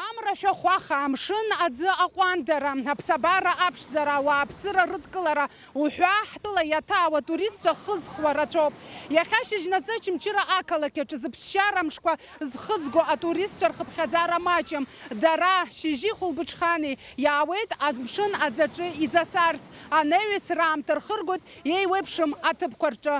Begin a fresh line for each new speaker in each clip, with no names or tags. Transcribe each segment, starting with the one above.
Амра шәахәаха, амшын аӡы аҟәандара, аԥсабара аԥшӡара, ауааԥсыра рыдкылара, уҳәа ҳтәыла иаҭаауа туристцәа хызхуа рацәоуп. Иахьа шьыжьнаҵы Очамчыра ақалақь аҿы зыԥсшьара мшқәа зхыҵго атуристцәа рхыԥхьаӡара маҷым. Дара шьыжьи хәылбыҽхани иаауеит амшын аӡаҿы иӡасарц. Анеҩыс раамҭа рхыргоит еиуеиԥшым аҭыԥқәа рҿы.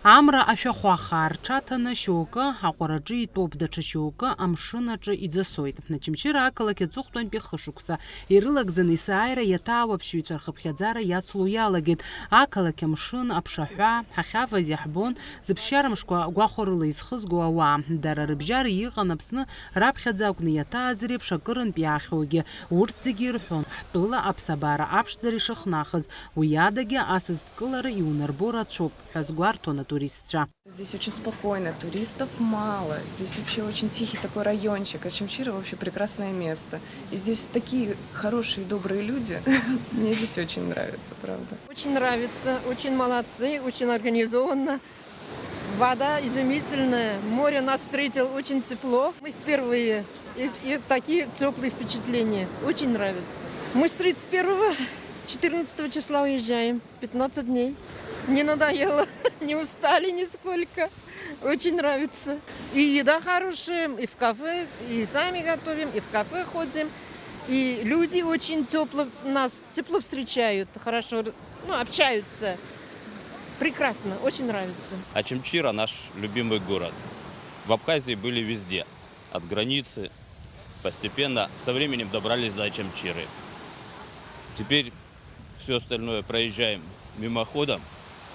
Амра ашәахәаха рҽаҭаны шьоукы аҟәараҿы итәоуп, даҽа шьоукы амшынаҿы иӡасоит. Очамчыра ақалақь аҵыхәтәантәи хышықәса ирылагӡаны есааира иаҭаауа аԥшьҩцәа рхыԥхьаӡара иацло иалагеит. Ақалақь амшын аԥшаҳәа ҳахьаваз иаҳбон зыԥсшьара мшқәа гәахәарыла изхызго ауаа. Дара рыбжьара иҟан Аԥсны раԥхьаӡа акәны иаҭааз реиԥш акырынтә иаахьоугьы. Урҭ зегьы ирҳәон ҳтәыла аԥсабара аԥшӡара ишахнахыз, уи адагьы асасдкылара иунарбо рацәоуп ҳәа згәарҭон атуристцәа.
Здесь очень спокойно, туристов мало. Здесь вообще очень тихий такой райончик. Очамчыра вообще прекрасное место. И здесь такие хорошие, добрые люди. Мне здесь очень нравится, правда.
Очень нравится, очень молодцы, очень организованно. Вода изумительная, море нас встретило очень тепло. Мы впервые, и такие теплые впечатления. Очень нравится. Мы с 31-го, 14 числа уезжаем, 15 дней. Не надоело, не устали нисколько. Очень нравится. И еда хорошая, и в кафе, и сами готовим, и в кафе ходим. И люди очень тепло нас тепло встречают, хорошо, общаются. Прекрасно, очень нравится.
Очамчыра наш любимый город. В Абхазии были везде. От границы постепенно со временем добрались до Очамчыры. Теперь все остальное проезжаем мимоходом.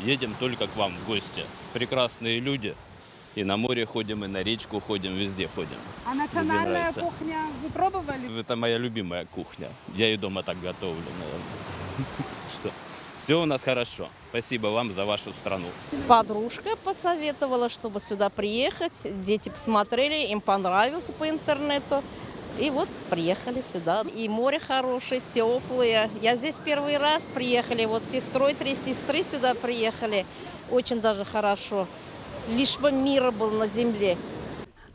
Едем только к вам в гости. Прекрасные люди. И на море ходим, и на речку ходим, везде ходим.
А национальная кухня вы пробовали?
Это моя любимая кухня. Я и дома так готовлю, наверное. Что? Все у нас хорошо. Спасибо вам за вашу страну.
Подружка посоветовала, чтобы сюда приехать. Дети посмотрели, им понравилось по интернету. И вот приехали сюда. И море хорошее, теплое. Я здесь первый раз приехали. Вот с сестрой, 3 сестры сюда приехали. Очень даже хорошо. Лишь бы мир был на земле.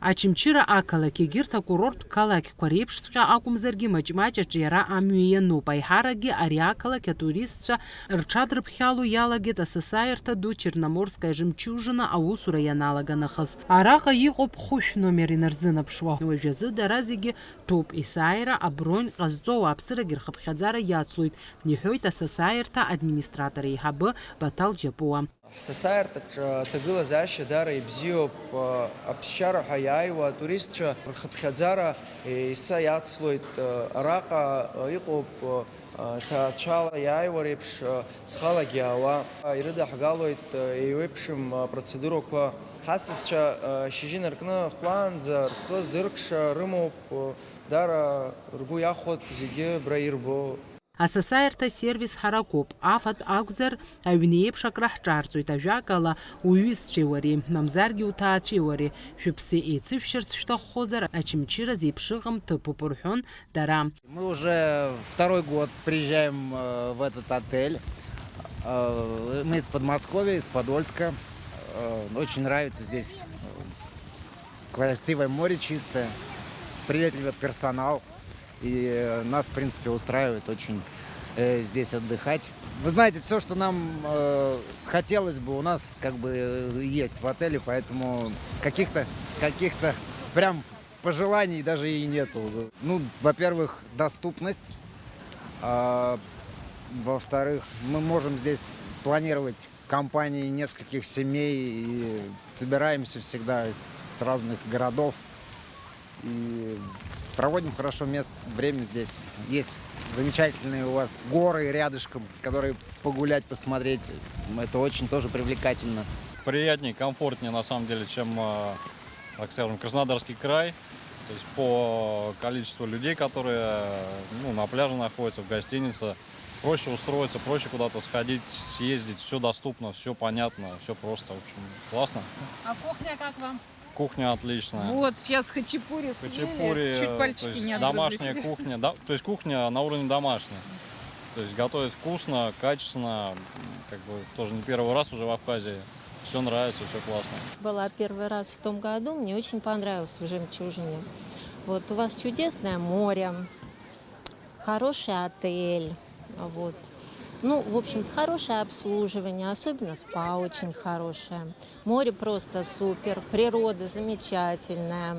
Очамчыра ақалақь егьырҭ акурорттә қалақьқәа реиԥшҵәҟьа акәымзаргьы маҷ-маҷ аҿиара амҩа иануп. Аиҳаракгьы ари ақалақь атуристцәа рҽадырԥхьало иалагеит асасааирҭа ду Черноморская жемчужина аусура ианалага нахыс. Араҟа иҟоуп хәышә номер инарзынаԥшуа. Уажәазы дара зегьы ҭоуп. Есааира абронь ҟазҵо ауааԥсырагьы рхыԥхьаӡара иацлоит, иҳәоит асасааирҭа администратор еиҳабы Баҭал Џьапуа.
Ҳсасааирҭаҿы аҭагылазаашьа дара ибзиоуп, аԥсшьара ҳәа иааиуа атуристцәа рхыԥхьаӡара еиса иацлоит. Араҟа иҟоуп ҭаацәала иааиуа реиԥш схалагьы аауа. Ирыдаҳгалоит еиуеиԥшым процедурақәа. Ҳасасцәа шьыжьы наркны хәлаанӡа рхы зыркша рымоуп. Дара ргәы иахәоит зегьы бра ирбо.
Асасааирҭа сервис ҳаракуп. Афатә акәзар, аҩны еиԥш акра ҳҿарҵоит. Ажәакала, уҩызцәеи уареи, мамзаргьы уҭаацәеи уареи шәыԥсы еицышәшьырц шәҭаххозар, Очамчыра зеиԥш ыҟам ҭыԥуп рҳәон дара.
Мы уже второй год приезжаем в этот отель. Мы из Подмосковья, из Подольска. Очень нравится здесь. Красивое море чистое, приветливый персонал. И нас, в принципе, устраивает очень здесь отдыхать. Вы знаете, все, что нам хотелось бы, у нас как бы есть в отеле, поэтому каких-то прям пожеланий даже и нету. Ну, во-первых, доступность. Во-вторых, мы можем здесь планировать компании нескольких семей и собираемся всегда с разных городов. И проводим хорошо время здесь. Есть замечательные у вас горы рядышком, которые погулять, посмотреть. Это очень тоже привлекательно.
Приятнее, комфортнее на самом деле, чем, так скажем, Краснодарский край. То есть по количеству людей, которые на пляже находятся, в гостинице, проще устроиться, проще куда-то сходить, съездить. Все доступно, все понятно, все просто. В общем, классно.
А кухня как вам?
Кухня отличная.
Вот, сейчас хачапури съели, чуть пальчики не отгрызлись.
Домашняя кухня, то есть кухня на уровне домашней. То есть готовят вкусно, качественно, как бы тоже не первый раз уже в Абхазии. все нравится, все классно.
Была первый раз в том году, мне очень понравилось в «Жемчужине». Вот у вас чудесное море, хороший отель, вот. Ну, в общем, хорошее обслуживание, особенно спа очень хорошее. Море просто супер, природа замечательная,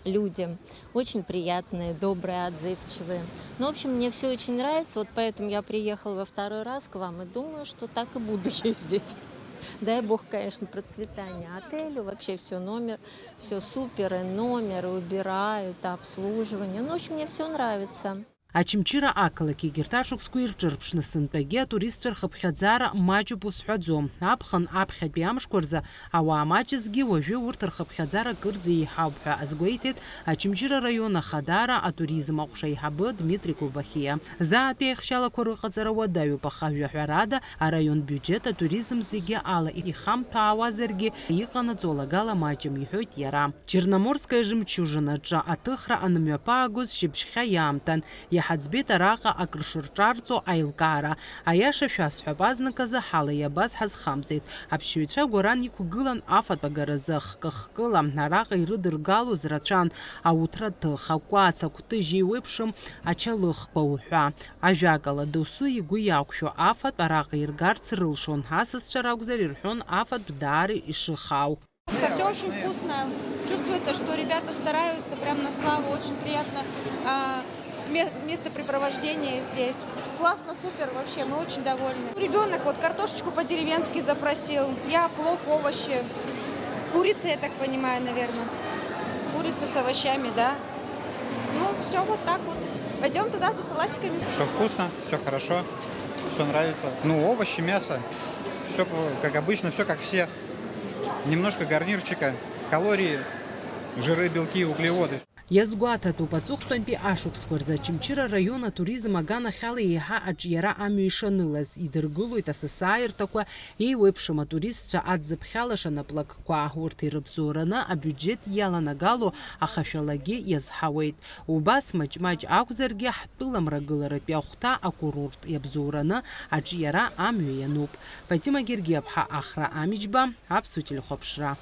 люди очень приятные, добрые, отзывчивые. Ну, в общем, мне все очень нравится, вот поэтому я приехала во второй раз к вам и думаю, что так и буду ездить. Дай бог, конечно, процветания отелю, вообще все номер, все супер, и номер, и убирают, и обслуживание. Ну, в общем, мне все нравится.
Ачымчыра акалаки герташук скуирчырпшны сынпеге туристер хыпхядзара мачу пусхадзом. Апхан апхад биамшкурза, ава мачызги вожу уртер хыпхядзара кырдзи хабха азгуйтет, ачымчыра района хадара, а туризм аушайхабы Дмитрий Кубахия. За пехшала курыхадзара вадаю пахавю хварада, а район бюджета туризм зиге ала и хам паавазерги ихана золагала мачем ихёйт яра. Черноморская жемчужина джа атыхра анамёпагуз шипшхаямтан. Хадзбит араqa акршырҿарҵо аилкаара. Аиаша шәасҳәабазнаказы ҳала иабаз ҳазхамҵеит. Аԥшьҩцәа гәаран иқәгылан афатә агаразы хкы-хкыла. Араҟа ирыдыргалоз рацәан ауҭраҭых, акәац, акәтыжь еиуеиԥшым ачалыхқәа уҳәа. Ажәакала досу игәы иақәшәо афатә араҟа иргарц рылшон. Асасцәа ракәзар ирҳәон афатә даара ишыхау.
Все очень вкусно. Чувствуется, что ребята стараются прям на славу. Очень приятно. Местопрепровождение здесь. Классно, супер вообще, мы очень довольны. Ребенок вот картошечку по-деревенски запросил. Я плов, овощи. Курица, я так понимаю, наверное. Курица с овощами, да. Ну, все вот так вот. Пойдем туда за салатиками.
Все вкусно, все хорошо, все нравится. Ну, овощи, мясо, все как обычно, все как все. Немножко гарнирчика, калории, жиры, белки, углеводы.
Иазгәаҭатәуп аҵыхәтәантәи ашықәсқәа Ачымчыра район атуризм аганахьала еиҳа аҿиара амҩа ишанылаз идыргылоит асасааирҭақәа еиуеиԥшым атуристцәа адзыԥхьалаша наплакқәа. Урҭ ирыбзоураны абиуџьет иаланагало ахашәалагьы иазҳауеит. Убас маҷ-маҷ акәзаргьы ҳтәыламрагыларатәи ахәҭа акурорт иабзоураны аҿиара амҩа иануп. Фатима Гергиаԥҳа, Ахра Амиџьба, Аԥсуа телехәаԥшра.